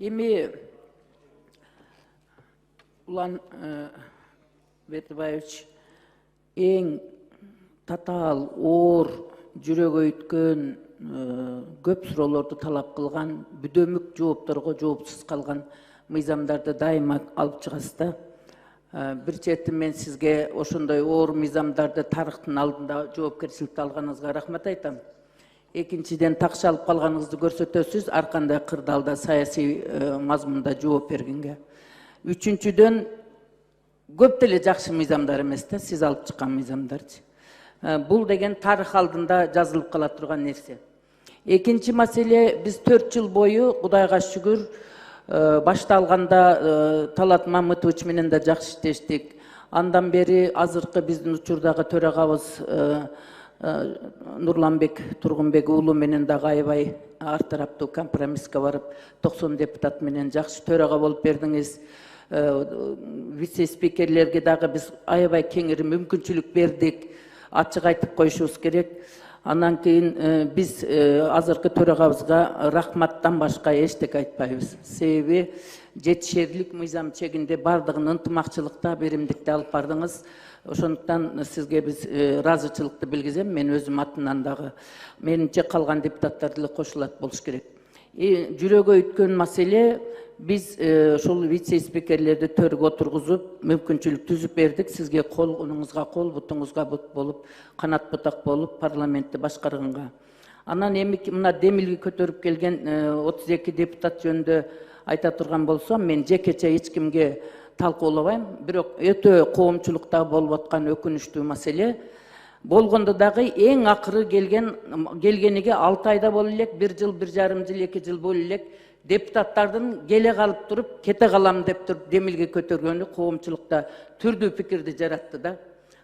Эми Улан Ветибаевич эң татаал, оор, жүрөгө өткөн, көп суроолорду талап кылган, бүдөмүк жоопторго жоопсуз калган мыйзамдарды дайыма алып чыгасыз да. Бир чети мен сизге ошондой оор мыйзамдарды тарыхтын алдында жоопкерчиликти алганыңызга рахмат айтам. Экинчиден, такшы алып калганыңызды көрсөтөсүз, ар кандай кырдаалда саясий мазмунда жооп бергенге. Үчүнчүдөн, көп деле жакшы мыйзамдар эмес да, сиз алып чыккан мыйзамдарчы. Бул деген тарых алдында жазылып кала турган нерсе. Экинчи маселе, биз 4 жыл бою, Кудайга шүгүр, башталганда Талат Мамытович менен да жакшы иштештик. Андан бери азыркы биздин учурдагы төрагабыз Нурланбек Тургунбек уулу менен дагы аябай ар тараптуу компромисске барып, 90 депутат менен жакшы төрага болуп бердиңиз. Вице-спикерлерге дагы биз аябай кеңири мүмкүнчүлүк бердик. Ачык айтып коюшубуз керек. Андан кийин биз азыркы төрагабызга рахматтан башка эчтеке айтпайбыз. Себеби жетишерлик мыйзам чегинде бардыгын ынтымакчылыкта, беримдикте алып бардыңыз. Ошондуктан сизге биз ыраазычылыкты билгизем. Мен өзүм атынан дагы, менимче калган депутаттар деле кошулат болуш керек. Жүрөгө өткөн маселе, биз ошол вице-спикерлерди төргө отургузуп, мүмкүнчүлүк түзүп бердик. Сизге колуңузга кол, бутуңузга бут болуп, канат бутак болуп, парламентти башкарганга. Анан эми мына демилги көтөрүп келген 32 депутат жөнүндө айта турган болсом, мен жекече эч кимге талкуулабайм, бирок өтө коомчулукта болуп аткан өкүнүчтүү маселе. Болгондо дагы эң акыры келгениге 6 айда боло элек, 1 жыл, 1,5 жыл, 2 жыл боло элек депутаттардын келе калып туруп, кете калам деп туруп демилге көтөргөнү коомчулукта түрдүү пикирди жаратты да.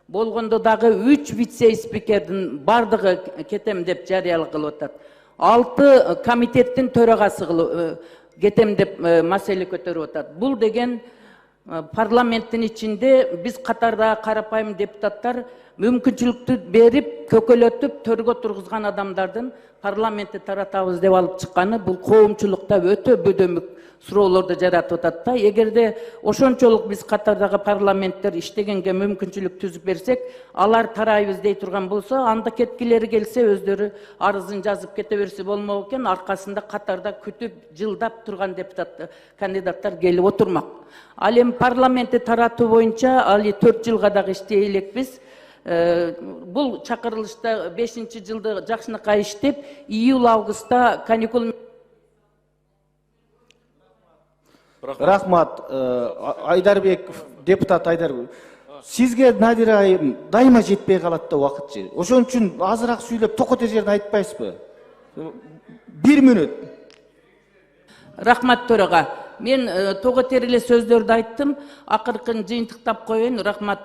Болгондо дагы 3 вице-спикердин бардыгы кетем деп жарыялык кылып атат. 6 комитеттин төрагасы кетем деп маселе көтөрүп атат. Бул деген парламенттин ичинде биз катарда карапайым депутаттар мүмкүнчүлүктү берип, көкөлөтүп, төргө тургузган адамдардын парламентти таратабыз деп алып чыкканы бул коомчулукта өтө бөдөмүк суроолорду жаратып атат да. Эгерде ошончолук биз катардагы парламенттер иштегенге мүмкүнчүлүк түзүп берсек, алар тарайбыз дей турган болсо, анда кеткилери келсе өздөрү арызын жазып кете берсе болмок экен, аркасында катарда күтүп, жылдап турган кандидаттар келип отурмак. Ал эми парламентти таратуу боюнча али 4 жылга дагы иштей элекпиз. Бул чакырылышта 5-жылды жакшынакай иштеп, июль-августта каникул. Рахмат, Айдарбеков, депутат Айдарбеков. Сизге Надира айым дайыма жетпей калат да убакытчы. Ошон үчүн азыраак сүйлөп, токотер жерде айтпайсызбы? 1 мүнөт. Рахмат төрага. Мен тоготер эле сөздөрдү айттым, акыркын жыйынтыктап коеюн. Рахмат.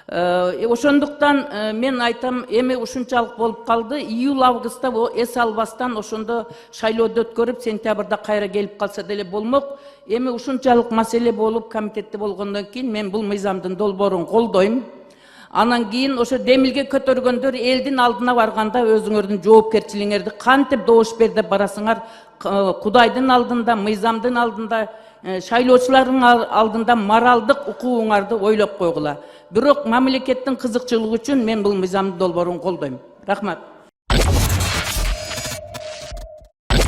Ошондуктан мен айтам, эми ушунчалык болуп калды. Июль-августта эс албастан ошондо шайлоодо өткөрүп, сентябрда кайра келип калса деле болмок. Эми ушунчалык маселе болуп, комитетте болгондон кийин мен бул мыйзамдын долбоорун колдойм. Анан кийин ошо демилге көтөргөндөр элдин алдына барганда өзүңөрдүн жоопкерчилигиңерди кантип добуш бер деп барасыңар, Кудайдын алдында, мыйзамдын алдында, шайлоочулардын алдында моралдык укугуңарды ойлоп койгула. Бирок мамлекеттин кызыкчылыгы үчүн мен бул мыйзамдын долбоорун колдойм. Рахмат.